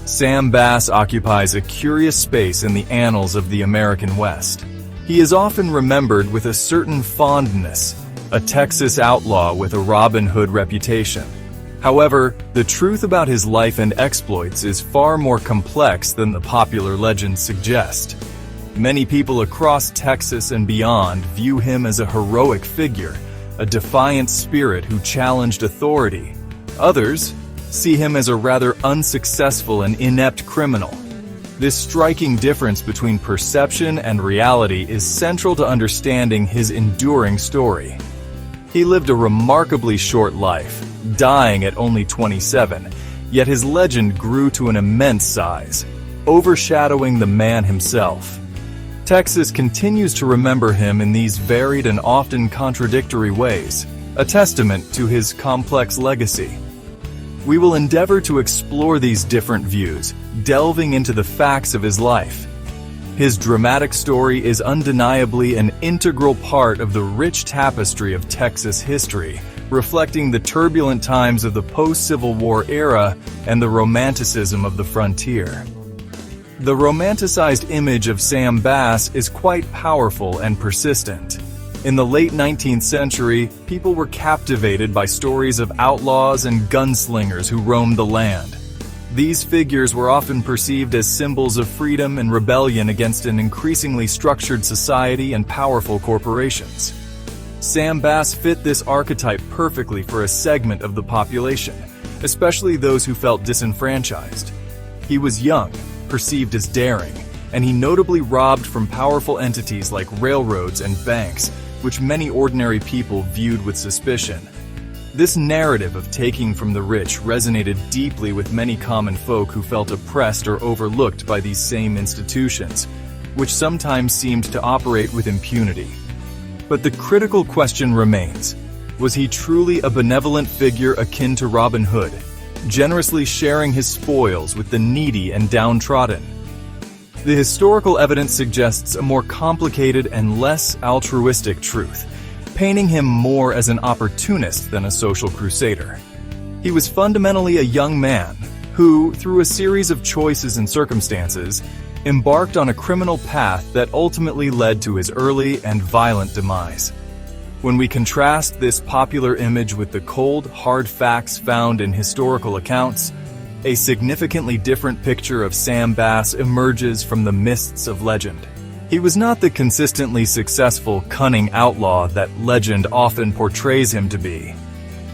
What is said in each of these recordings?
Sam Bass occupies a curious space in the annals of the American West. He is often remembered with a certain fondness, a Texas outlaw with a Robin Hood reputation. However, the truth about his life and exploits is far more complex than the popular legends suggest. Many people across Texas and beyond view him as a heroic figure, a defiant spirit who challenged authority. Others see him as a rather unsuccessful and inept criminal. This striking difference between perception and reality is central to understanding his enduring story. He lived a remarkably short life, dying at only 27, yet his legend grew to an immense size, overshadowing the man himself. Texas continues to remember him in these varied and often contradictory ways, a testament to his complex legacy. We will endeavor to explore these different views, delving into the facts of his life. His dramatic story is undeniably an integral part of the rich tapestry of Texas history, reflecting the turbulent times of the post-Civil War era and the romanticism of the frontier. The romanticized image of Sam Bass is quite powerful and persistent. In the late 19th century, people were captivated by stories of outlaws and gunslingers who roamed the land. These figures were often perceived as symbols of freedom and rebellion against an increasingly structured society and powerful corporations. Sam Bass fit this archetype perfectly for a segment of the population, especially those who felt disenfranchised. He was young, perceived as daring, and he notably robbed from powerful entities like railroads and banks, which many ordinary people viewed with suspicion. This narrative of taking from the rich resonated deeply with many common folk who felt oppressed or overlooked by these same institutions, which sometimes seemed to operate with impunity. But the critical question remains: was he truly a benevolent figure akin to Robin Hood, generously sharing his spoils with the needy and downtrodden? The historical evidence suggests a more complicated and less altruistic truth, painting him more as an opportunist than a social crusader. He was fundamentally a young man who, through a series of choices and circumstances, embarked on a criminal path that ultimately led to his early and violent demise. When we contrast this popular image with the cold, hard facts found in historical accounts, a significantly different picture of Sam Bass emerges from the mists of legend. He was not the consistently successful, cunning outlaw that legend often portrays him to be.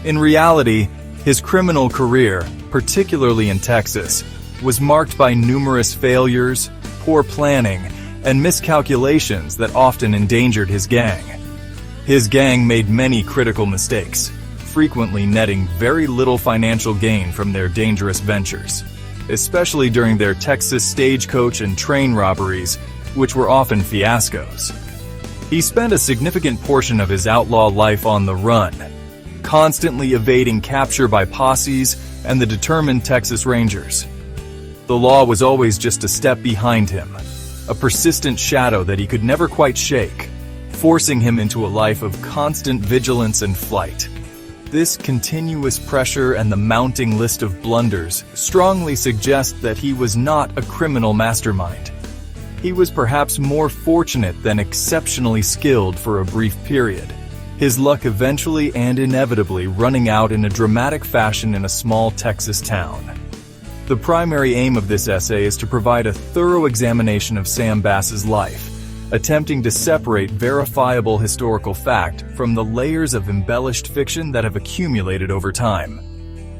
In reality, his criminal career, particularly in Texas, was marked by numerous failures, poor planning, and miscalculations that often endangered his gang. His gang made many critical mistakes, frequently netting very little financial gain from their dangerous ventures, especially during their Texas stagecoach and train robberies, which were often fiascos. He spent a significant portion of his outlaw life on the run, constantly evading capture by posses and the determined Texas Rangers. The law was always just a step behind him, a persistent shadow that he could never quite shake, forcing him into a life of constant vigilance and flight. This continuous pressure and the mounting list of blunders strongly suggest that he was not a criminal mastermind. He was perhaps more fortunate than exceptionally skilled for a brief period, his luck eventually and inevitably running out in a dramatic fashion in a small Texas town. The primary aim of this essay is to provide a thorough examination of Sam Bass's life, attempting to separate verifiable historical fact from the layers of embellished fiction that have accumulated over time.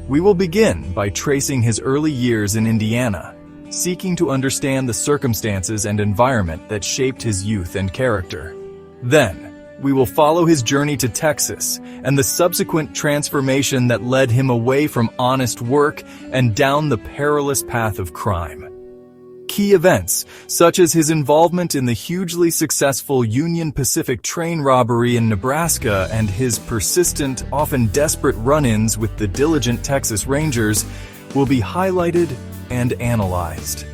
We will begin by tracing his early years in Indiana, seeking to understand the circumstances and environment that shaped his youth and character. Then, we will follow his journey to Texas and the subsequent transformation that led him away from honest work and down the perilous path of crime. Key events, such as his involvement in the hugely successful Union Pacific train robbery in Nebraska and his persistent, often desperate run-ins with the diligent Texas Rangers, will be highlighted and analyzed.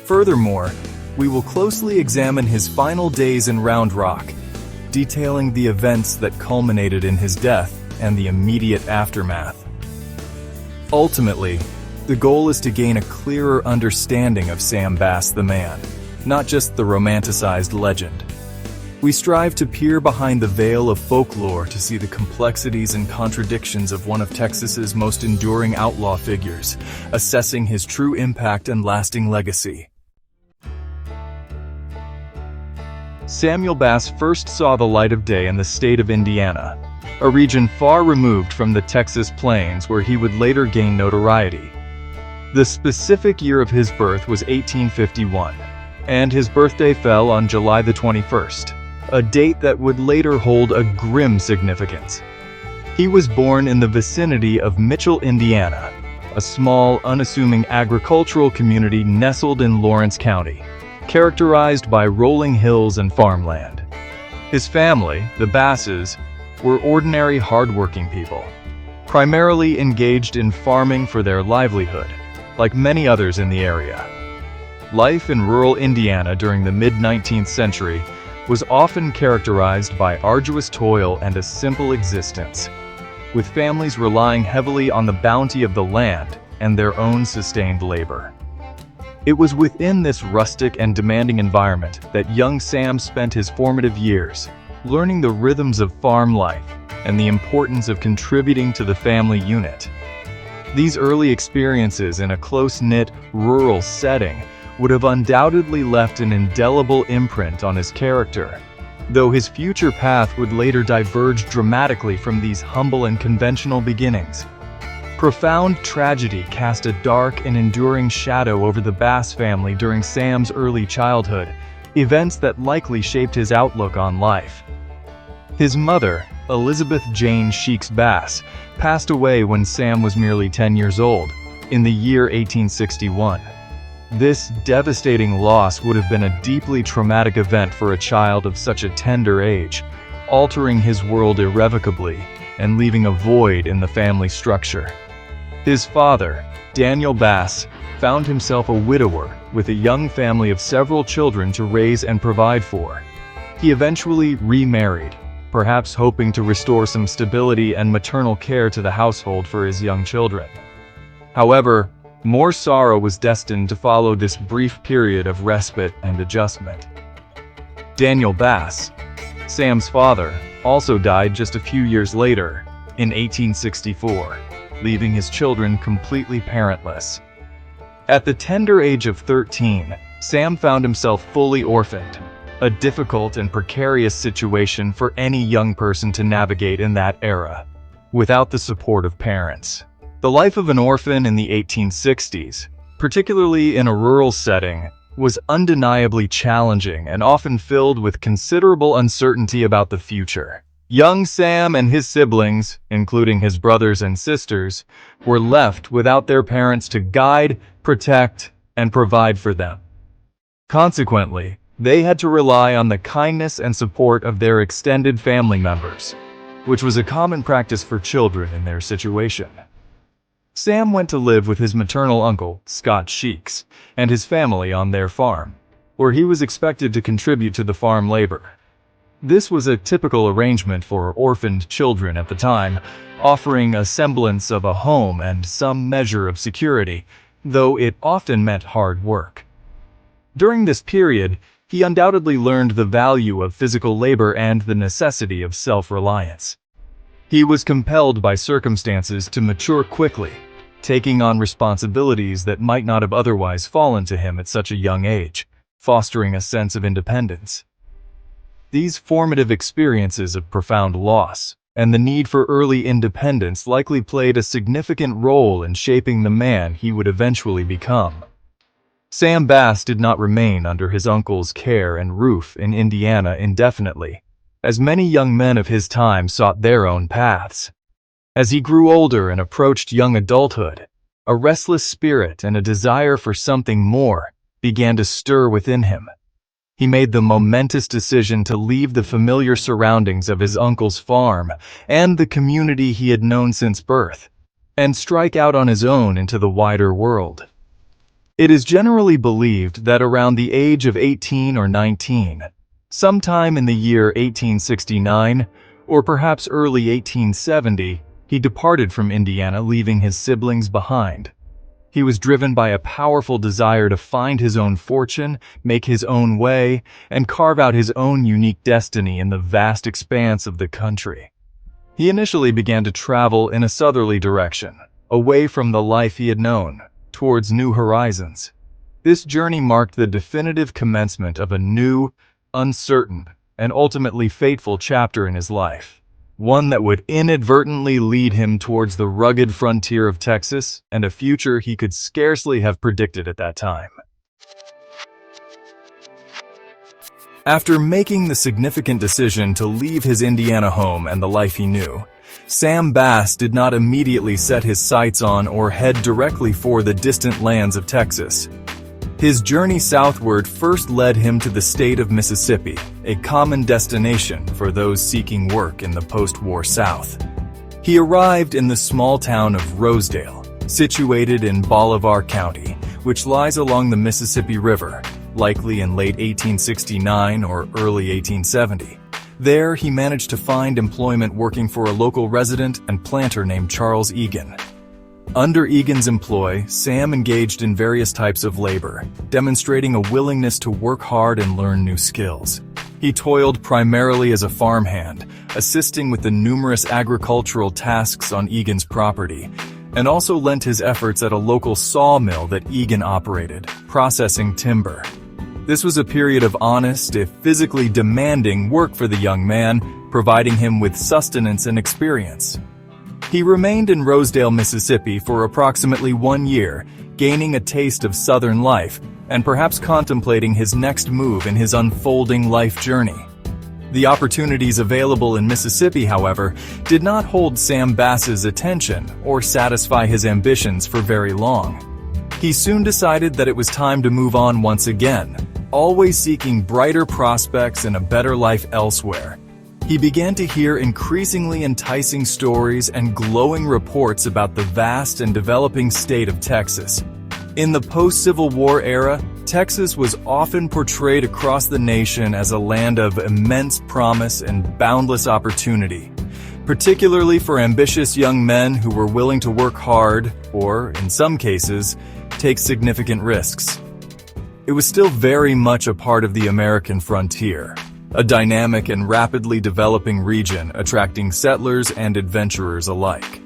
Furthermore, we will closely examine his final days in Round Rock, detailing the events that culminated in his death and the immediate aftermath. Ultimately, The goal is to gain a clearer understanding of Sam Bass the man, not just the romanticized legend. We strive to peer behind the veil of folklore to see the complexities and contradictions of one of Texas's most enduring outlaw figures, assessing his true impact and lasting legacy. Samuel Bass first saw the light of day in the state of Indiana, a region far removed from the Texas plains where he would later gain notoriety. The specific year of his birth was 1851, and his birthday fell on July the 21st, a date that would later hold a grim significance. He was born in the vicinity of Mitchell, Indiana, a small, unassuming agricultural community nestled in Lawrence County, characterized by rolling hills and farmland. His family, the Basses, were ordinary, hardworking people, primarily engaged in farming for their livelihood, like many others in the area. Life in rural Indiana during the mid-19th century was often characterized by arduous toil and a simple existence, with families relying heavily on the bounty of the land and their own sustained labor. It was within this rustic and demanding environment that young Sam spent his formative years, learning the rhythms of farm life and the importance of contributing to the family unit. These early experiences in a close-knit, rural setting would have undoubtedly left an indelible imprint on his character, though his future path would later diverge dramatically from these humble and conventional beginnings. Profound tragedy cast a dark and enduring shadow over the Bass family during Sam's early childhood, events that likely shaped his outlook on life. His mother, Elizabeth Jane Sheeks Bass, passed away when Sam was merely 10 years old, in the year 1861. This devastating loss would have been a deeply traumatic event for a child of such a tender age, altering his world irrevocably and leaving a void in the family structure. His father, Daniel Bass, found himself a widower with a young family of several children to raise and provide for. He eventually remarried, perhaps hoping to restore some stability and maternal care to the household for his young children. However, more sorrow was destined to follow this brief period of respite and adjustment. Daniel Bass, Sam's father, also died just a few years later, in 1864, leaving his children completely parentless. At the tender age of 13, Sam found himself fully orphaned, a difficult and precarious situation for any young person to navigate in that era, without the support of parents. The life of an orphan in the 1860s, particularly in a rural setting, was undeniably challenging and often filled with considerable uncertainty about the future. Young Sam and his siblings, including his brothers and sisters, were left without their parents to guide, protect, and provide for them. Consequently, they had to rely on the kindness and support of their extended family members, which was a common practice for children in their situation. Sam went to live with his maternal uncle, Scott Sheeks, and his family on their farm, where he was expected to contribute to the farm labor. This was a typical arrangement for orphaned children at the time, offering a semblance of a home and some measure of security, though it often meant hard work. During this period, he undoubtedly learned the value of physical labor and the necessity of self-reliance. He was compelled by circumstances to mature quickly, taking on responsibilities that might not have otherwise fallen to him at such a young age, fostering a sense of independence. These formative experiences of profound loss and the need for early independence likely played a significant role in shaping the man he would eventually become. Sam Bass did not remain under his uncle's care and roof in Indiana indefinitely, as many young men of his time sought their own paths. As he grew older and approached young adulthood, a restless spirit and a desire for something more began to stir within him. He made the momentous decision to leave the familiar surroundings of his uncle's farm and the community he had known since birth, and strike out on his own into the wider world. It is generally believed that around the age of 18 or 19, sometime in the year 1869, or perhaps early 1870, he departed from Indiana, leaving his siblings behind. He was driven by a powerful desire to find his own fortune, make his own way, and carve out his own unique destiny in the vast expanse of the country. He initially began to travel in a southerly direction, away from the life he had known, towards new horizons. This journey marked the definitive commencement of a new, uncertain, and ultimately fateful chapter in his life. One that would inadvertently lead him towards the rugged frontier of Texas and a future he could scarcely have predicted at that time. After making the significant decision to leave his Indiana home and the life he knew, Sam Bass did not immediately set his sights on or head directly for the distant lands of Texas. His journey southward first led him to the state of Mississippi, a common destination for those seeking work in the post-war South. He arrived in the small town of Rosedale, situated in Bolivar County, which lies along the Mississippi River, likely in late 1869 or early 1870. There, he managed to find employment working for a local resident and planter named Charles Egan. Under Egan's employ, Sam engaged in various types of labor, demonstrating a willingness to work hard and learn new skills. He toiled primarily as a farmhand, assisting with the numerous agricultural tasks on Egan's property, and also lent his efforts at a local sawmill that Egan operated, processing timber. This was a period of honest, if physically demanding, work for the young man, providing him with sustenance and experience. He remained in Rosedale, Mississippi for approximately 1 year, gaining a taste of Southern life and perhaps contemplating his next move in his unfolding life journey. The opportunities available in Mississippi, however, did not hold Sam Bass's attention or satisfy his ambitions for very long. He soon decided that it was time to move on once again, always seeking brighter prospects and a better life elsewhere. He began to hear increasingly enticing stories and glowing reports about the vast and developing state of Texas. In the post-Civil War era, Texas was often portrayed across the nation as a land of immense promise and boundless opportunity, particularly for ambitious young men who were willing to work hard or, in some cases, take significant risks. It was still very much a part of the American frontier, a dynamic and rapidly developing region attracting settlers and adventurers alike.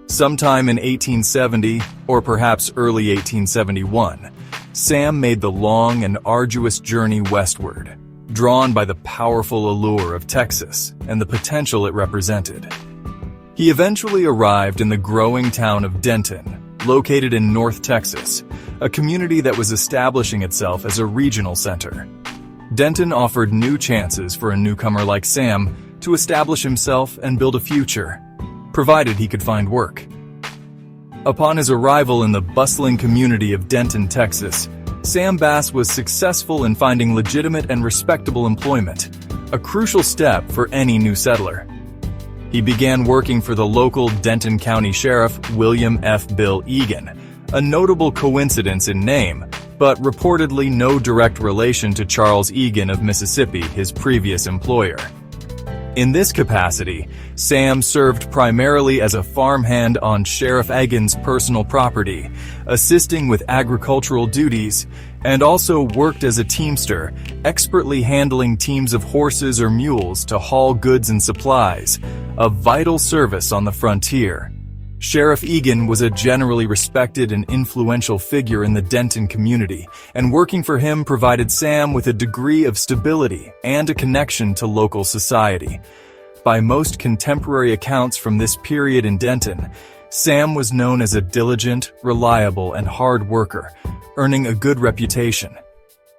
Sometime in 1870, or perhaps early 1871, Sam made the long and arduous journey westward, drawn by the powerful allure of Texas and the potential it represented. He eventually arrived in the growing town of Denton, located in North Texas, a community that was establishing itself as a regional center. Denton offered new chances for a newcomer like Sam to establish himself and build a future, provided he could find work. Upon his arrival in the bustling community of Denton, Texas, Sam Bass was successful in finding legitimate and respectable employment, a crucial step for any new settler. He began working for the local Denton County Sheriff, William F. Bill Egan, a notable coincidence in name, but reportedly no direct relation to Charles Egan of Mississippi, his previous employer. In this capacity, Sam served primarily as a farmhand on Sheriff Egan's personal property, assisting with agricultural duties, and also worked as a teamster, expertly handling teams of horses or mules to haul goods and supplies, a vital service on the frontier. Sheriff Egan was a generally respected and influential figure in the Denton community, and working for him provided Sam with a degree of stability and a connection to local society. By most contemporary accounts from this period in Denton, Sam was known as a diligent, reliable, and hard worker, earning a good reputation.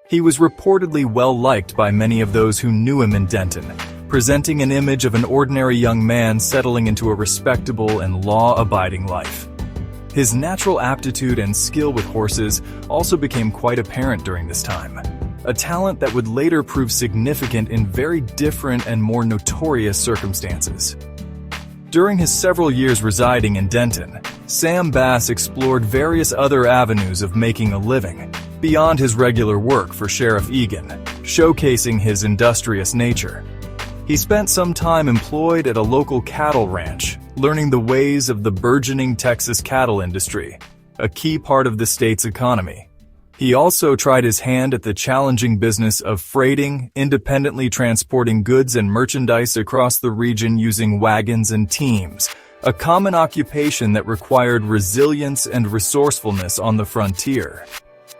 He was reportedly well-liked by many of those who knew him in Denton, presenting an image of an ordinary young man settling into a respectable and law-abiding life. His natural aptitude and skill with horses also became quite apparent during this time, a talent that would later prove significant in very different and more notorious circumstances. During his several years residing in Denton, Sam Bass explored various other avenues of making a living, beyond his regular work for Sheriff Egan, showcasing his industrious nature. He spent some time employed at a local cattle ranch, learning the ways of the burgeoning Texas cattle industry. a key part of the state's economy. He also tried his hand at the challenging business of freighting, independently transporting goods and merchandise across the region using wagons and teams, a common occupation that required resilience and resourcefulness on the frontier.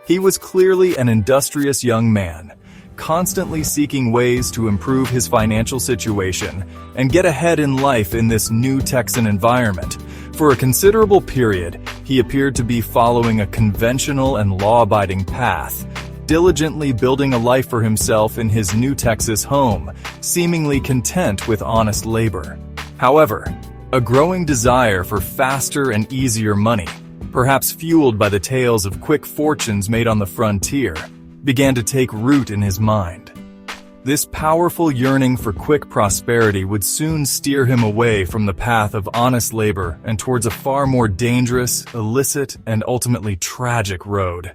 He was clearly an industrious young man, constantly seeking ways to improve his financial situation and get ahead in life in this new Texan environment. For a considerable period, he appeared to be following a conventional and law-abiding path, diligently building a life for himself in his new Texas home, seemingly content with honest labor. However, a growing desire for faster and easier money, perhaps fueled by the tales of quick fortunes made on the frontier, began to take root in his mind. This powerful yearning for quick prosperity would soon steer him away from the path of honest labor and towards a far more dangerous, illicit, and ultimately tragic road.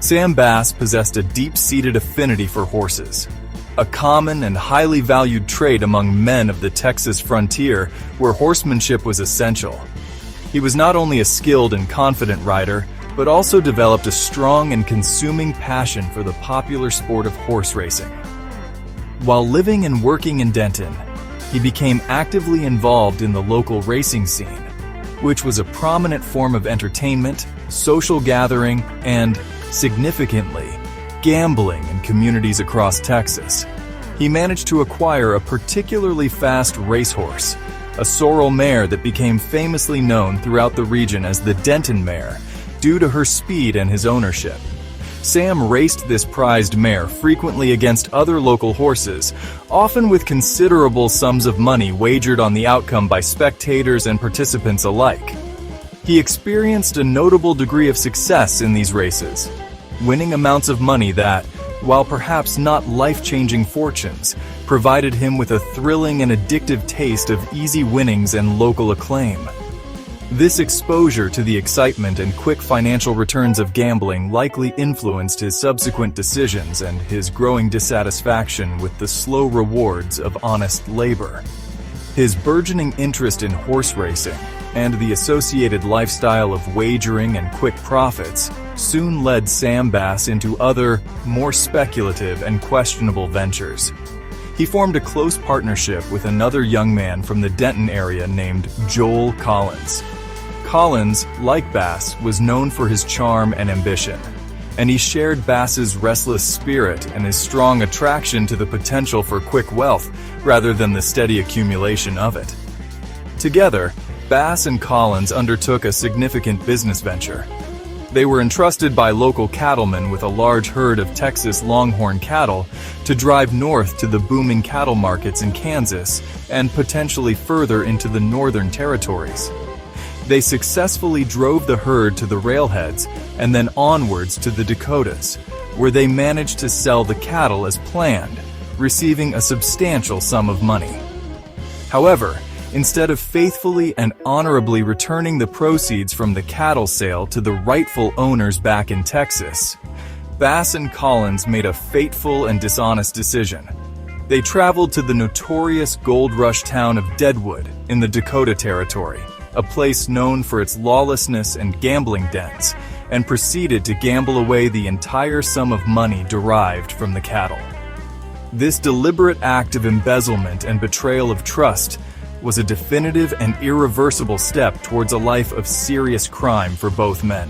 Sam Bass possessed a deep-seated affinity for horses, a common and highly valued trait among men of the Texas frontier where horsemanship was essential. He was not only a skilled and confident rider, but also developed a strong and consuming passion for the popular sport of horse racing. While living and working in Denton, he became actively involved in the local racing scene, which was a prominent form of entertainment, social gathering, and, significantly, gambling in communities across Texas. He managed to acquire a particularly fast racehorse, a sorrel mare that became famously known throughout the region as the Denton mare, due to her speed and his ownership. Sam raced this prized mare frequently against other local horses, often with considerable sums of money wagered on the outcome by spectators and participants alike. He experienced a notable degree of success in these races, winning amounts of money that, while perhaps not life-changing fortunes, provided him with a thrilling and addictive taste of easy winnings and local acclaim. This exposure to the excitement and quick financial returns of gambling likely influenced his subsequent decisions and his growing dissatisfaction with the slow rewards of honest labor. His burgeoning interest in horse racing and the associated lifestyle of wagering and quick profits soon led Sam Bass into other, more speculative and questionable ventures. He formed a close partnership with another young man from the Denton area named Joel Collins. Collins, like Bass, was known for his charm and ambition, and he shared Bass's restless spirit and his strong attraction to the potential for quick wealth rather than the steady accumulation of it. Together, Bass and Collins undertook a significant business venture. They were entrusted by local cattlemen with a large herd of Texas Longhorn cattle to drive north to the booming cattle markets in Kansas and potentially further into the northern territories. They successfully drove the herd to the railheads and then onwards to the Dakotas, where they managed to sell the cattle as planned, receiving a substantial sum of money. However, instead of faithfully and honorably returning the proceeds from the cattle sale to the rightful owners back in Texas, Bass and Collins made a fateful and dishonest decision. They traveled to the notorious gold rush town of Deadwood in the Dakota Territory, a place known for its lawlessness and gambling dens, and proceeded to gamble away the entire sum of money derived from the cattle. This deliberate act of embezzlement and betrayal of trust was a definitive and irreversible step towards a life of serious crime for both men.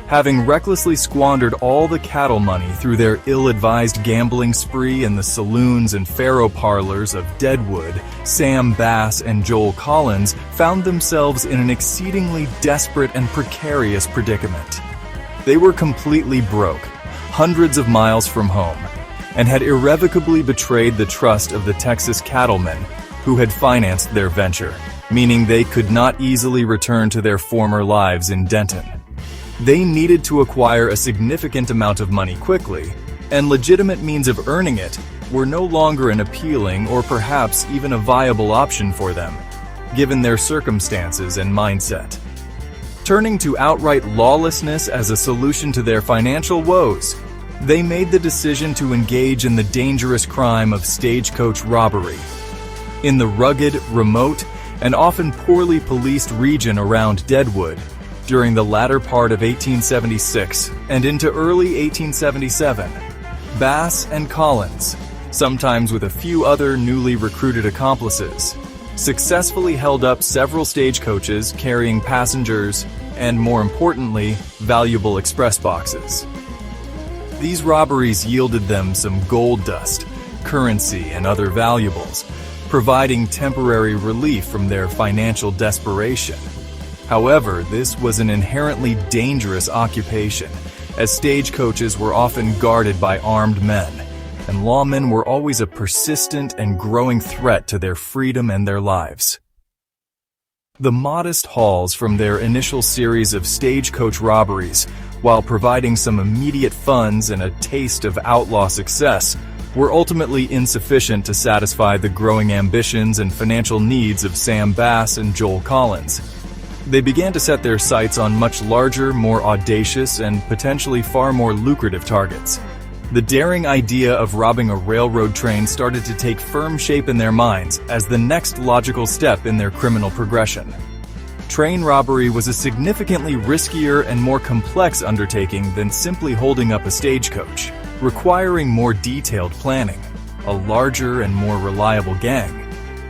Having recklessly squandered all the cattle money through their ill-advised gambling spree in the saloons and faro parlors of Deadwood, Sam Bass and Joel Collins found themselves in an exceedingly desperate and precarious predicament. They were completely broke, hundreds of miles from home, and had irrevocably betrayed the trust of the Texas cattlemen who had financed their venture, meaning they could not easily return to their former lives in Denton. They needed to acquire a significant amount of money quickly, and legitimate means of earning it were no longer an appealing or perhaps even a viable option for them, given their circumstances and mindset. Turning to outright lawlessness as a solution to their financial woes, they made the decision to engage in the dangerous crime of stagecoach robbery. In the rugged, remote, an often poorly policed region around Deadwood, during the latter part of 1876 and into early 1877. Bass and Collins, sometimes with a few other newly recruited accomplices, successfully held up several stagecoaches carrying passengers and, more importantly, valuable express boxes. These robberies yielded them some gold dust, currency, and other valuables, providing temporary relief from their financial desperation. However, this was an inherently dangerous occupation, as stagecoaches were often guarded by armed men, and lawmen were always a persistent and growing threat to their freedom and their lives. The modest hauls from their initial series of stagecoach robberies, while providing some immediate funds and a taste of outlaw success, were ultimately insufficient to satisfy the growing ambitions and financial needs of Sam Bass and Joel Collins. They began to set their sights on much larger, more audacious, and potentially far more lucrative targets. The daring idea of robbing a railroad train started to take firm shape in their minds as the next logical step in their criminal progression. Train robbery was a significantly riskier and more complex undertaking than simply holding up a stagecoach, requiring more detailed planning, a larger and more reliable gang,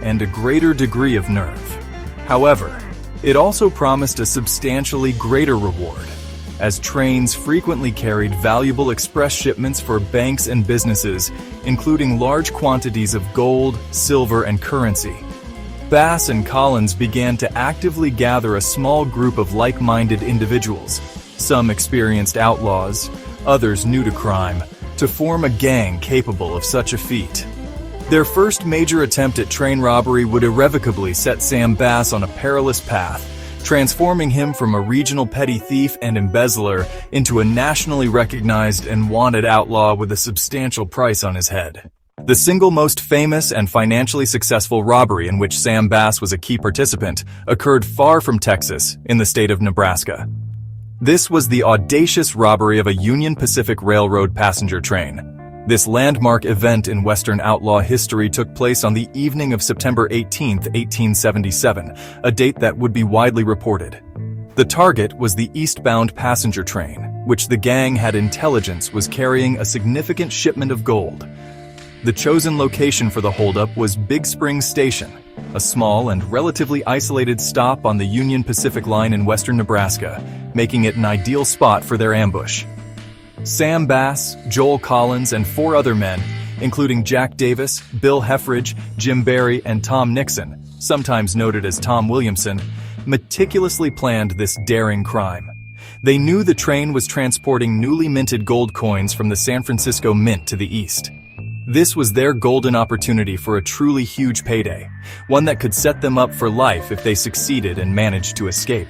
and a greater degree of nerve. However, it also promised a substantially greater reward, as trains frequently carried valuable express shipments for banks and businesses, including large quantities of gold, silver, and currency. Bass and Collins began to actively gather a small group of like-minded individuals, some experienced outlaws, others new to crime, to form a gang capable of such a feat. Their first major attempt at train robbery would irrevocably set Sam Bass on a perilous path, transforming him from a regional petty thief and embezzler into a nationally recognized and wanted outlaw with a substantial price on his head. The single most famous and financially successful robbery in which Sam Bass was a key participant occurred far from Texas, in the state of Nebraska. This was the audacious robbery of a Union Pacific Railroad passenger train. This landmark event in Western outlaw history took place on the evening of September 18, 1877, a date that would be widely reported. The target was the eastbound passenger train, which the gang had intelligence was carrying a significant shipment of gold. The chosen location for the holdup was Big Springs Station, a small and relatively isolated stop on the Union Pacific Line in western Nebraska, making it an ideal spot for their ambush. Sam Bass, Joel Collins, and 4 other men, including Jack Davis, Bill Heffridge, Jim Barry, and Tom Nixon, sometimes noted as Tom Williamson, meticulously planned this daring crime. They knew the train was transporting newly minted gold coins from the San Francisco Mint to the east. This was their golden opportunity for a truly huge payday, one that could set them up for life if they succeeded and managed to escape.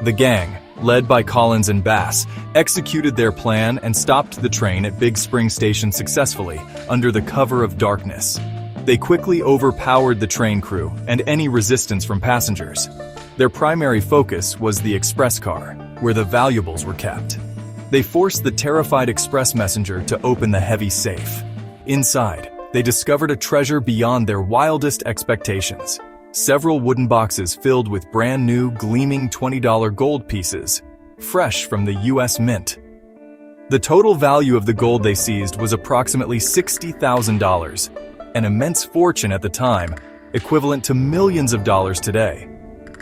The gang, led by Collins and Bass, executed their plan and stopped the train at Big Spring Station successfully, under the cover of darkness. They quickly overpowered the train crew and any resistance from passengers. Their primary focus was the express car, where the valuables were kept. They forced the terrified express messenger to open the heavy safe. Inside, they discovered a treasure beyond their wildest expectations. Several wooden boxes filled with brand new, gleaming $20 gold pieces, fresh from the U.S. Mint. The total value of the gold they seized was approximately $60,000, an immense fortune at the time, equivalent to millions of dollars today.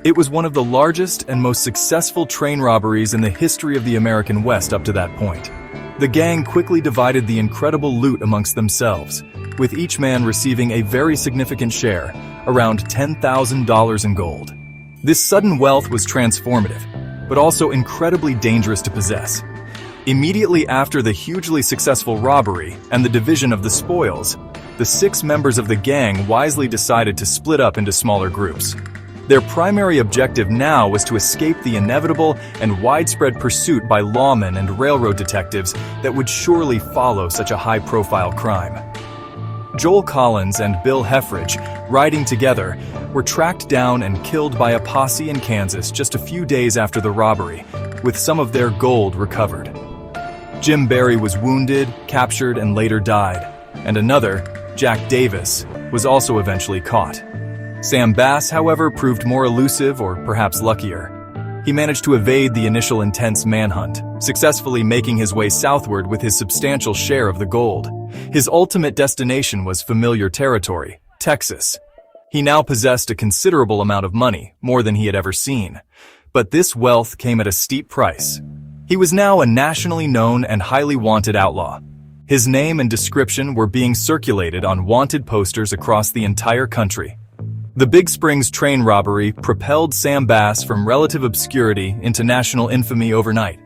It was one of the largest and most successful train robberies in the history of the American West up to that point. The gang quickly divided the incredible loot amongst themselves, with each man receiving a very significant share, around $10,000 in gold. This sudden wealth was transformative, but also incredibly dangerous to possess. Immediately after the hugely successful robbery and the division of the spoils, the 6 members of the gang wisely decided to split up into smaller groups. Their primary objective now was to escape the inevitable and widespread pursuit by lawmen and railroad detectives that would surely follow such a high-profile crime. Joel Collins and Bill Heffridge, riding together, were tracked down and killed by a posse in Kansas just a few days after the robbery, with some of their gold recovered. Jim Barry was wounded, captured, and later died, and another, Jack Davis, was also eventually caught. Sam Bass, however, proved more elusive or perhaps luckier. He managed to evade the initial intense manhunt, successfully making his way southward with his substantial share of the gold. His ultimate destination was familiar territory, Texas. He now possessed a considerable amount of money, more than he had ever seen. But this wealth came at a steep price. He was now a nationally known and highly wanted outlaw. His name and description were being circulated on wanted posters across the entire country. The Big Springs train robbery propelled Sam Bass from relative obscurity into national infamy overnight.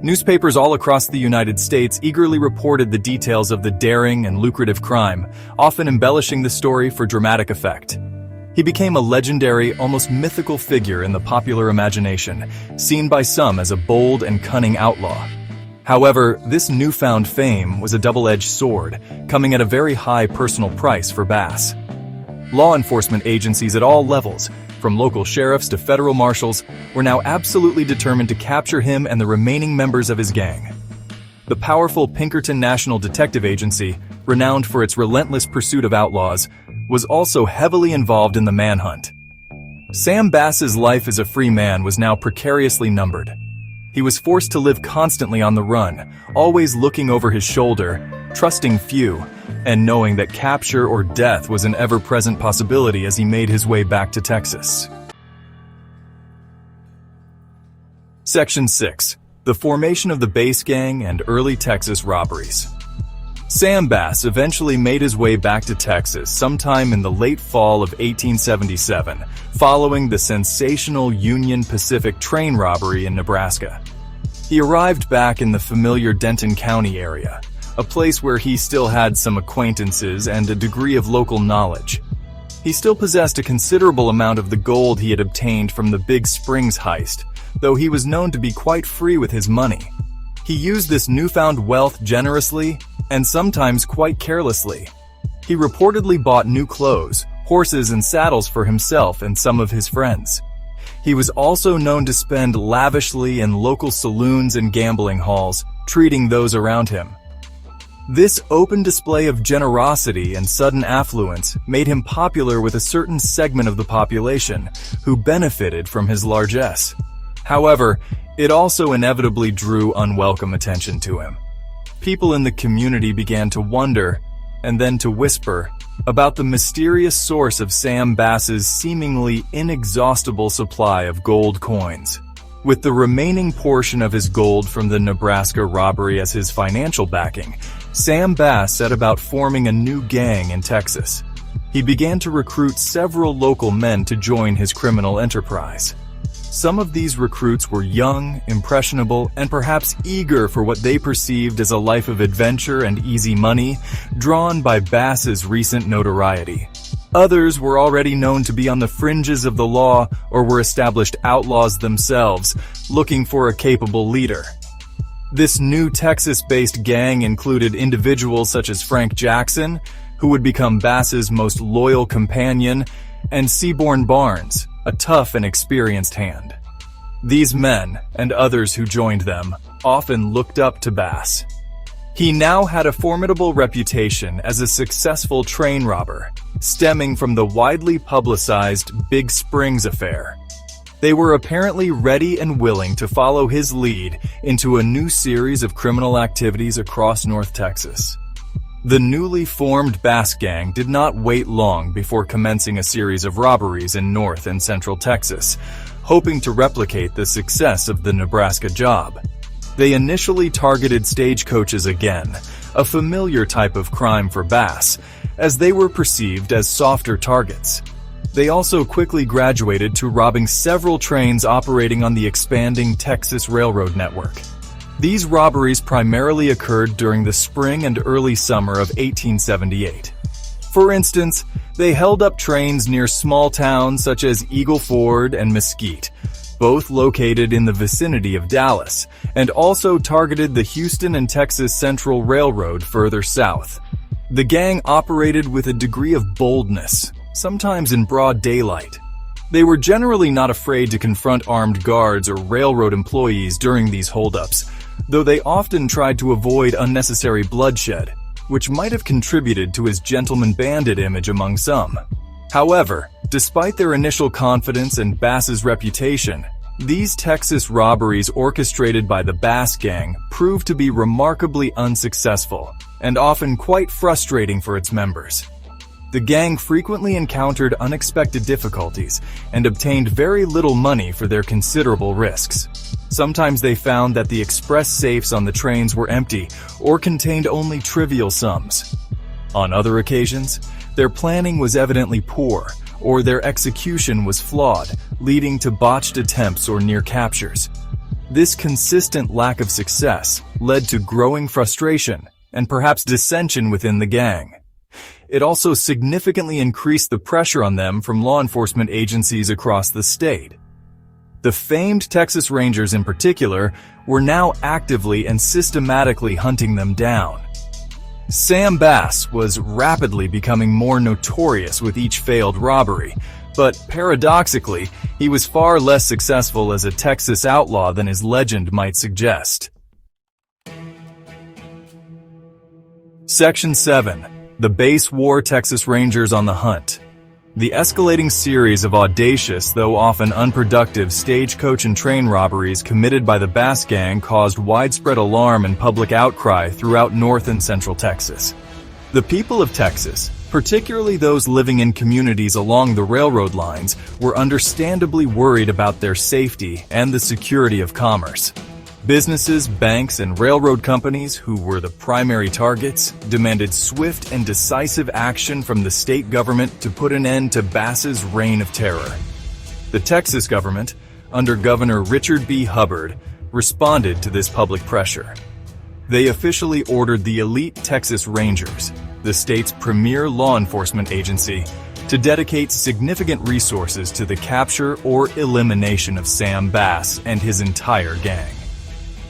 Newspapers all across the United States eagerly reported the details of the daring and lucrative crime, often embellishing the story for dramatic effect. He became a legendary, almost mythical figure in the popular imagination, seen by some as a bold and cunning outlaw. However, this newfound fame was a double-edged sword, coming at a very high personal price for Bass. Law enforcement agencies at all levels, from local sheriffs to federal marshals, were now absolutely determined to capture him and the remaining members of his gang. The powerful Pinkerton National Detective Agency, renowned for its relentless pursuit of outlaws, was also heavily involved in the manhunt. Sam Bass's life as a free man was now precariously numbered. He was forced to live constantly on the run, always looking over his shoulder, trusting few, and knowing that capture or death was an ever-present possibility as he made his way back to Texas. Section 6. The formation of the base gang and early Texas robberies. Sam Bass eventually made his way back to Texas sometime in the late fall of 1877, following the sensational Union Pacific train robbery in Nebraska. He arrived back in the familiar Denton County area, a place where he still had some acquaintances and a degree of local knowledge. He still possessed a considerable amount of the gold he had obtained from the Big Springs heist, though he was known to be quite free with his money. He used this newfound wealth generously and sometimes quite carelessly. He reportedly bought new clothes, horses, and saddles for himself and some of his friends. He was also known to spend lavishly in local saloons and gambling halls, treating those around him. This open display of generosity and sudden affluence made him popular with a certain segment of the population who benefited from his largesse. However, it also inevitably drew unwelcome attention to him. People in the community began to wonder, and then to whisper, about the mysterious source of Sam Bass's seemingly inexhaustible supply of gold coins. With the remaining portion of his gold from the Nebraska robbery as his financial backing, Sam Bass set about forming a new gang in Texas. He began to recruit several local men to join his criminal enterprise. Some of these recruits were young, impressionable, and perhaps eager for what they perceived as a life of adventure and easy money, drawn by Bass's recent notoriety. Others were already known to be on the fringes of the law or were established outlaws themselves, looking for a capable leader. This new Texas-based gang included individuals such as Frank Jackson, who would become Bass's most loyal companion, and Seaborn Barnes, a tough and experienced hand. These men, and others who joined them, often looked up to Bass. He now had a formidable reputation as a successful train robber, stemming from the widely publicized Big Springs affair. They were apparently ready and willing to follow his lead into a new series of criminal activities across North Texas. The newly formed Bass Gang did not wait long before commencing a series of robberies in North and Central Texas, hoping to replicate the success of the Nebraska job. They initially targeted stagecoaches again, a familiar type of crime for Bass, as they were perceived as softer targets. They also quickly graduated to robbing several trains operating on the expanding Texas Railroad network. These robberies primarily occurred during the spring and early summer of 1878. For instance, they held up trains near small towns such as Eagle Ford and Mesquite, both located in the vicinity of Dallas, and also targeted the Houston and Texas Central Railroad further south. The gang operated with a degree of boldness, sometimes in broad daylight. They were generally not afraid to confront armed guards or railroad employees during these holdups, though they often tried to avoid unnecessary bloodshed, which might have contributed to his gentleman bandit image among some. However, despite their initial confidence and Bass's reputation, these Texas robberies orchestrated by the Bass Gang proved to be remarkably unsuccessful and often quite frustrating for its members. The gang frequently encountered unexpected difficulties and obtained very little money for their considerable risks. Sometimes they found that the express safes on the trains were empty or contained only trivial sums. On other occasions, their planning was evidently poor, or their execution was flawed, leading to botched attempts or near captures. This consistent lack of success led to growing frustration and perhaps dissension within the gang. It also significantly increased the pressure on them from law enforcement agencies across the state. The famed Texas Rangers in particular were now actively and systematically hunting them down. Sam Bass was rapidly becoming more notorious with each failed robbery, but paradoxically, he was far less successful as a Texas outlaw than his legend might suggest. Section 7. The Base War Texas Rangers on the Hunt. The escalating series of audacious, though often unproductive, stagecoach and train robberies committed by the Bass Gang caused widespread alarm and public outcry throughout North and Central Texas. The people of Texas, particularly those living in communities along the railroad lines, were understandably worried about their safety and the security of commerce. Businesses, banks, and railroad companies, who were the primary targets, demanded swift and decisive action from the state government to put an end to Bass's reign of terror. The Texas government, under Governor Richard B. Hubbard, responded to this public pressure. They officially ordered the elite Texas Rangers, the state's premier law enforcement agency, to dedicate significant resources to the capture or elimination of Sam Bass and his entire gang.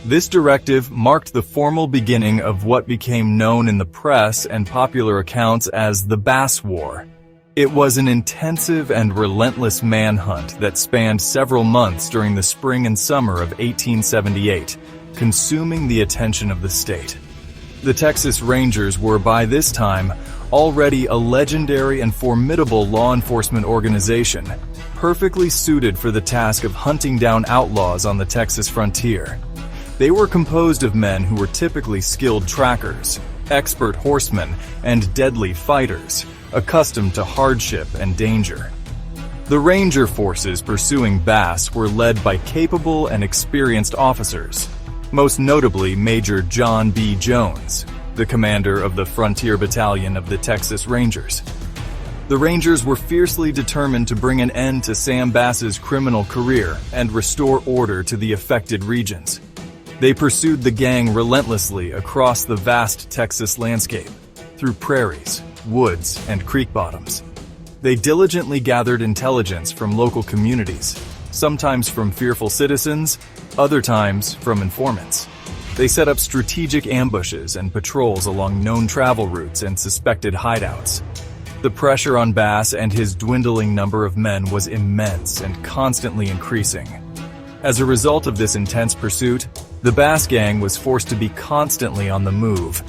This directive marked the formal beginning of what became known in the press and popular accounts as the Bass War. It was an intensive and relentless manhunt that spanned several months during the spring and summer of 1878, consuming the attention of the state. The Texas Rangers were by this time already a legendary and formidable law enforcement organization, perfectly suited for the task of hunting down outlaws on the Texas frontier. They were composed of men who were typically skilled trackers, expert horsemen, and deadly fighters, accustomed to hardship and danger. The Ranger forces pursuing Bass were led by capable and experienced officers, most notably Major John B. Jones, the commander of the Frontier Battalion of the Texas Rangers. The Rangers were fiercely determined to bring an end to Sam Bass's criminal career and restore order to the affected regions. They pursued the gang relentlessly across the vast Texas landscape, through prairies, woods, and creek bottoms. They diligently gathered intelligence from local communities, sometimes from fearful citizens, other times from informants. They set up strategic ambushes and patrols along known travel routes and suspected hideouts. The pressure on Bass and his dwindling number of men was immense and constantly increasing. As a result of this intense pursuit, the Bass Gang was forced to be constantly on the move,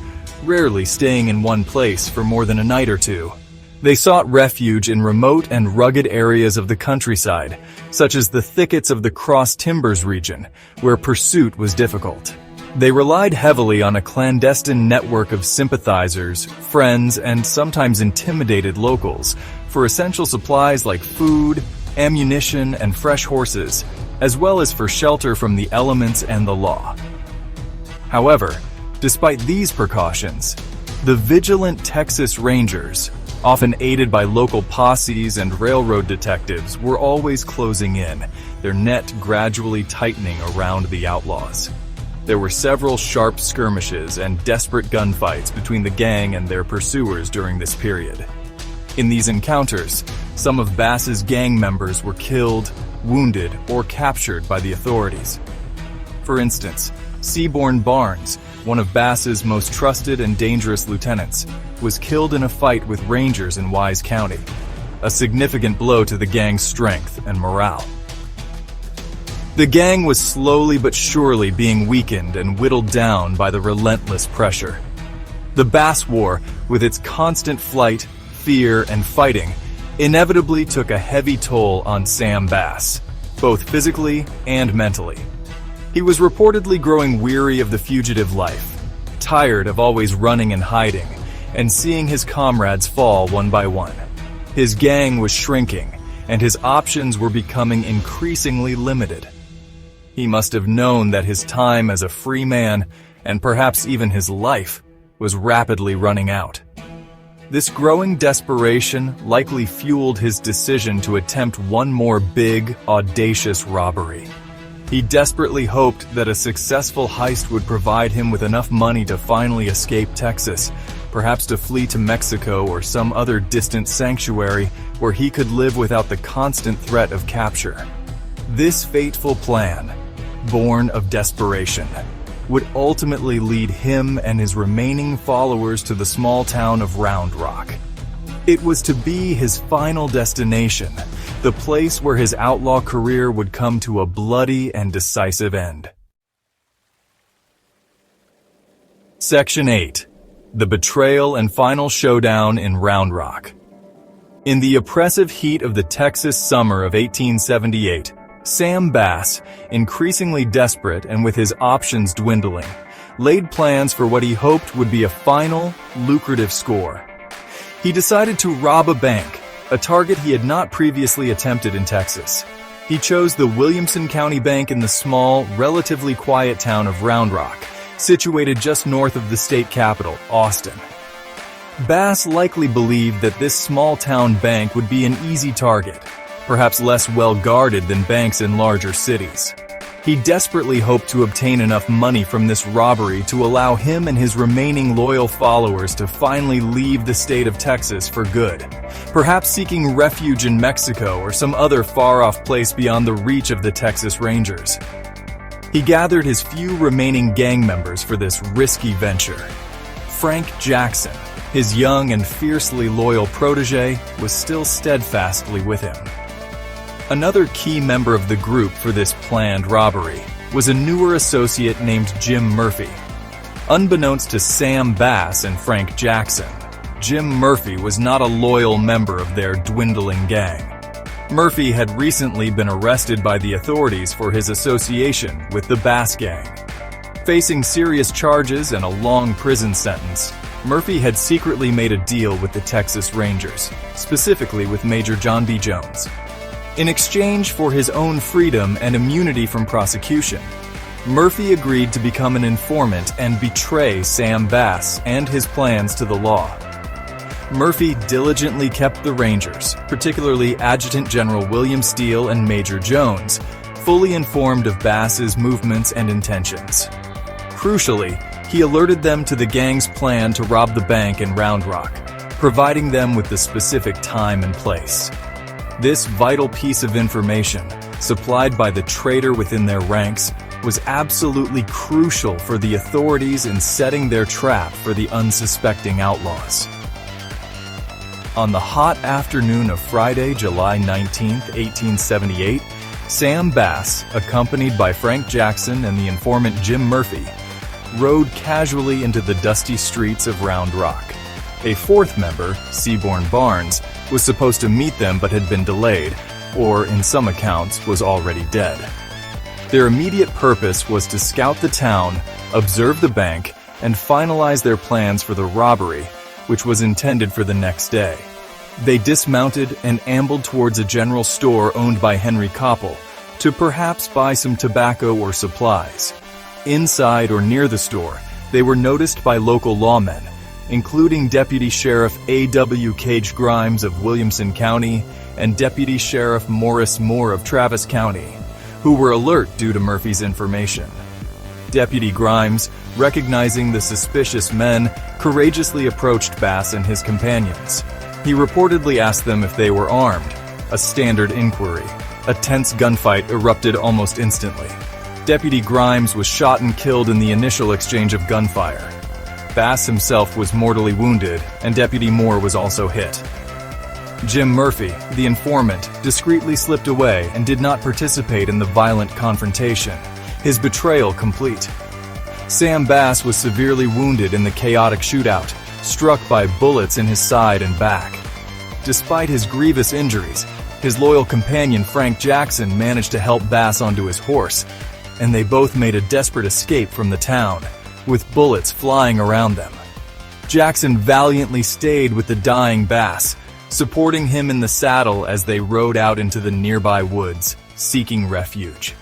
rarely staying in one place for more than a night or two. They sought refuge in remote and rugged areas of the countryside, such as the thickets of the Cross Timbers region, where pursuit was difficult. They relied heavily on a clandestine network of sympathizers, friends, and sometimes intimidated locals for essential supplies like food, ammunition, and fresh horses, as well as for shelter from the elements and the law. However, despite these precautions, the vigilant Texas Rangers, often aided by local posses and railroad detectives, were always closing in, their net gradually tightening around the outlaws. There were several sharp skirmishes and desperate gunfights between the gang and their pursuers during this period. In these encounters, some of Bass's gang members were killed, wounded, or captured by the authorities. For instance, Seaborn Barnes, one of Bass's most trusted and dangerous lieutenants, was killed in a fight with Rangers in Wise County, a significant blow to the gang's strength and morale. The gang was slowly but surely being weakened and whittled down by the relentless pressure. The Bass War, with its constant flight, fear, and fighting, inevitably took a heavy toll on Sam Bass, both physically and mentally. He was reportedly growing weary of the fugitive life, tired of always running and hiding, and seeing his comrades fall one by one. His gang was shrinking, and his options were becoming increasingly limited. He must have known that his time as a free man, and perhaps even his life, was rapidly running out. This growing desperation likely fueled his decision to attempt one more big, audacious robbery. He desperately hoped that a successful heist would provide him with enough money to finally escape Texas, perhaps to flee to Mexico or some other distant sanctuary where he could live without the constant threat of capture. This fateful plan, born of desperation, would ultimately lead him and his remaining followers to the small town of Round Rock. It was to be his final destination, the place where his outlaw career would come to a bloody and decisive end. Section 8. The Betrayal and Final Showdown in Round Rock. In the oppressive heat of the Texas summer of 1878, Sam Bass, increasingly desperate and with his options dwindling, laid plans for what he hoped would be a final, lucrative score. He decided to rob a bank, a target he had not previously attempted in Texas. He chose the Williamson County Bank in the small, relatively quiet town of Round Rock, situated just north of the state capital, Austin. Bass likely believed that this small-town bank would be an easy target, perhaps less well-guarded than banks in larger cities. He desperately hoped to obtain enough money from this robbery to allow him and his remaining loyal followers to finally leave the state of Texas for good, perhaps seeking refuge in Mexico or some other far-off place beyond the reach of the Texas Rangers. He gathered his few remaining gang members for this risky venture. Frank Jackson, his young and fiercely loyal protege, was still steadfastly with him. Another key member of the group for this planned robbery was a newer associate named Jim Murphy. Unbeknownst to Sam Bass and Frank Jackson, Jim Murphy was not a loyal member of their dwindling gang. Murphy had recently been arrested by the authorities for his association with the Bass gang. Facing serious charges and a long prison sentence, Murphy had secretly made a deal with the Texas Rangers, specifically with Major John B. Jones. In exchange for his own freedom and immunity from prosecution, Murphy agreed to become an informant and betray Sam Bass and his plans to the law. Murphy diligently kept the Rangers, particularly Adjutant General William Steele and Major Jones, fully informed of Bass's movements and intentions. Crucially, he alerted them to the gang's plan to rob the bank in Round Rock, providing them with the specific time and place. This vital piece of information, supplied by the traitor within their ranks, was absolutely crucial for the authorities in setting their trap for the unsuspecting outlaws. On the hot afternoon of Friday, July 19, 1878, Sam Bass, accompanied by Frank Jackson and the informant Jim Murphy, rode casually into the dusty streets of Round Rock. A fourth member, Seaborn Barnes, was supposed to meet them but had been delayed, or in some accounts was already dead. Their immediate purpose was to scout the town, observe the bank, and finalize their plans for the robbery, which was intended for the next day. They dismounted and ambled towards a general store owned by Henry Koppel to perhaps buy some tobacco or supplies. Inside or near the store, they were noticed by local lawmen, including Deputy Sheriff A.W. Cage Grimes of Williamson County and Deputy Sheriff Morris Moore of Travis County, who were alert due to Murphy's information. Deputy Grimes, recognizing the suspicious men, courageously approached Bass and his companions. He reportedly asked them if they were armed, a standard inquiry. A tense gunfight erupted almost instantly. Deputy Grimes was shot and killed in the initial exchange of gunfire. Bass himself was mortally wounded, and Deputy Moore was also hit. Jim Murphy, the informant, discreetly slipped away and did not participate in the violent confrontation, his betrayal complete. Sam Bass was severely wounded in the chaotic shootout, struck by bullets in his side and back. Despite his grievous injuries, his loyal companion Frank Jackson managed to help Bass onto his horse, and they both made a desperate escape from the town, with bullets flying around them. Jackson valiantly stayed with the dying Bass, supporting him in the saddle as they rode out into the nearby woods, seeking refuge.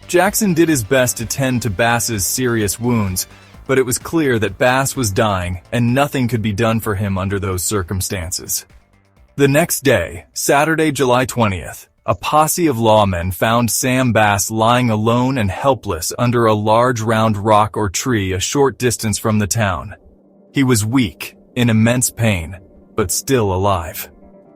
Jackson did his best to tend to Bass's serious wounds, but it was clear that Bass was dying and nothing could be done for him under those circumstances. The next day, Saturday, July 20th, a posse of lawmen found Sam Bass lying alone and helpless under a large round rock or tree a short distance from the town. He was weak, in immense pain, but still alive.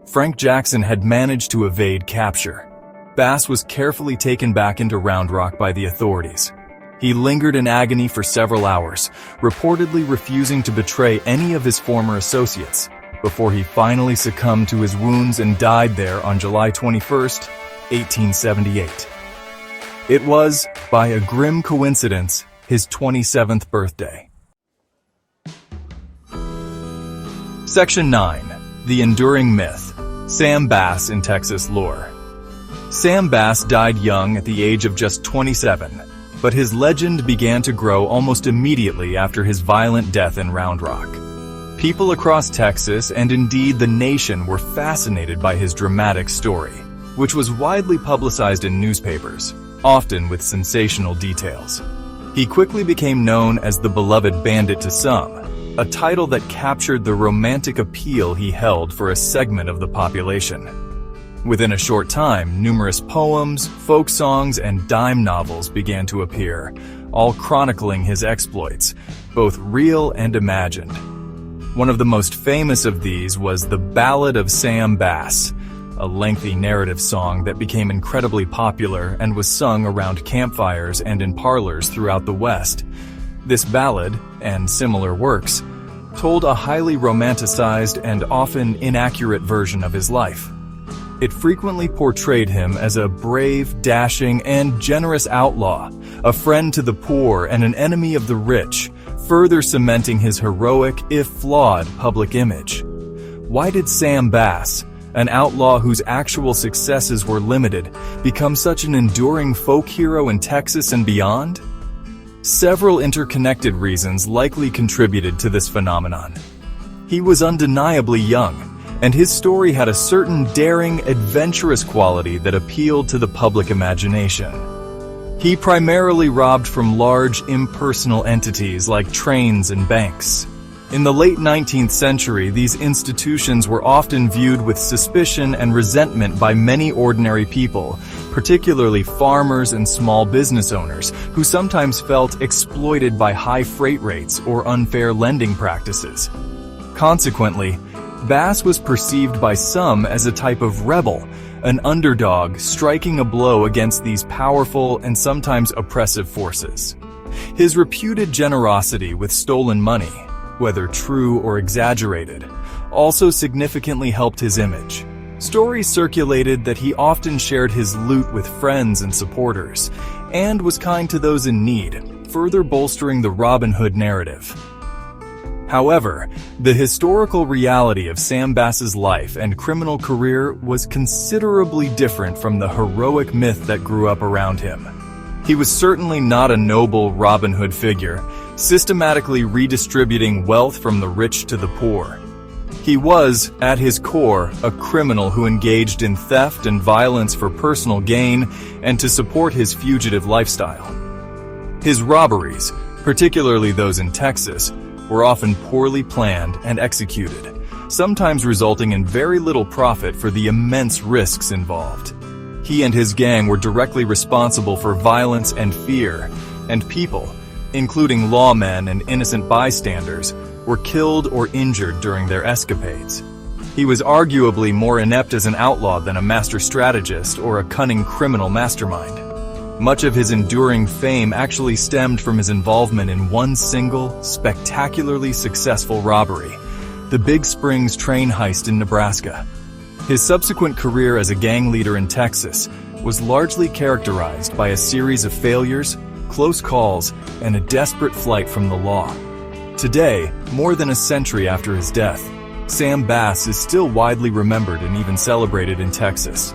Frank Jackson had managed to evade capture. Bass was carefully taken back into Round Rock by the authorities. He lingered in agony for several hours, reportedly refusing to betray any of his former associates, before he finally succumbed to his wounds and died there on July 21st, 1878. It was, by a grim coincidence, his 27th birthday. Section 9. The Enduring Myth. Sam Bass in Texas Lore. Sam Bass died young at the age of just 27, but his legend began to grow almost immediately after his violent death in Round Rock. People across Texas, and indeed the nation, were fascinated by his dramatic story, which was widely publicized in newspapers, often with sensational details. He quickly became known as the beloved Bandit to some, a title that captured the romantic appeal he held for a segment of the population. Within a short time, numerous poems, folk songs, and dime novels began to appear, all chronicling his exploits, both real and imagined. One of the most famous of these was The Ballad of Sam Bass, a lengthy narrative song that became incredibly popular and was sung around campfires and in parlors throughout the West. This ballad, and similar works, told a highly romanticized and often inaccurate version of his life. It frequently portrayed him as a brave, dashing, and generous outlaw, a friend to the poor and an enemy of the rich, further cementing his heroic, if flawed, public image. Why did Sam Bass, an outlaw whose actual successes were limited, become such an enduring folk hero in Texas and beyond? Several interconnected reasons likely contributed to this phenomenon. He was undeniably young, and his story had a certain daring, adventurous quality that appealed to the public imagination. He primarily robbed from large, impersonal entities like trains and banks. In the late 19th century, these institutions were often viewed with suspicion and resentment by many ordinary people, particularly farmers and small business owners, who sometimes felt exploited by high freight rates or unfair lending practices. Consequently, Bass was perceived by some as a type of rebel, an underdog striking a blow against these powerful and sometimes oppressive forces. His reputed generosity with stolen money, whether true or exaggerated, also significantly helped his image. Stories circulated that he often shared his loot with friends and supporters, and was kind to those in need, further bolstering the Robin Hood narrative. However, the historical reality of Sam Bass's life and criminal career was considerably different from the heroic myth that grew up around him. He was certainly not a noble Robin Hood figure, systematically redistributing wealth from the rich to the poor. He was, at his core, a criminal who engaged in theft and violence for personal gain and to support his fugitive lifestyle. His robberies, particularly those in Texas, were often poorly planned and executed, sometimes resulting in very little profit for the immense risks involved. He and his gang were directly responsible for violence and fear, and people, including lawmen and innocent bystanders, were killed or injured during their escapades. He was arguably more inept as an outlaw than a master strategist or a cunning criminal mastermind. Much of his enduring fame actually stemmed from his involvement in one single, spectacularly successful robbery, the Big Springs train heist in Nebraska. His subsequent career as a gang leader in Texas was largely characterized by a series of failures, close calls, and a desperate flight from the law. Today, more than a century after his death, Sam Bass is still widely remembered and even celebrated in Texas.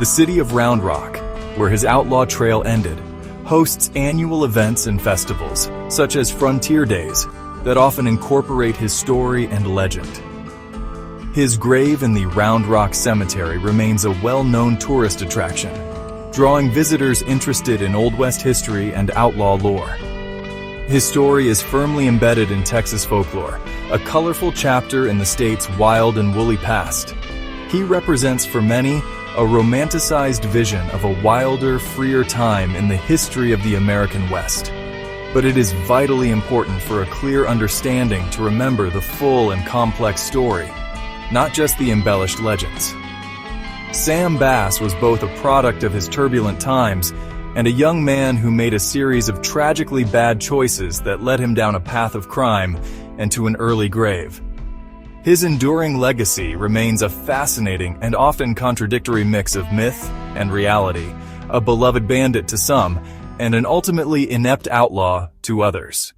The city of Round Rock, where his outlaw trail ended, hosts annual events and festivals, such as Frontier Days, that often incorporate his story and legend. His grave in the Round Rock Cemetery remains a well-known tourist attraction, drawing visitors interested in Old West history and outlaw lore. His story is firmly embedded in Texas folklore, a colorful chapter in the state's wild and woolly past. He represents for many a romanticized vision of a wilder, freer time in the history of the American West. But it is vitally important for a clear understanding to remember the full and complex story, not just the embellished legends. Sam Bass was both a product of his turbulent times and a young man who made a series of tragically bad choices that led him down a path of crime and to an early grave. His enduring legacy remains a fascinating and often contradictory mix of myth and reality, a beloved bandit to some, and an ultimately inept outlaw to others.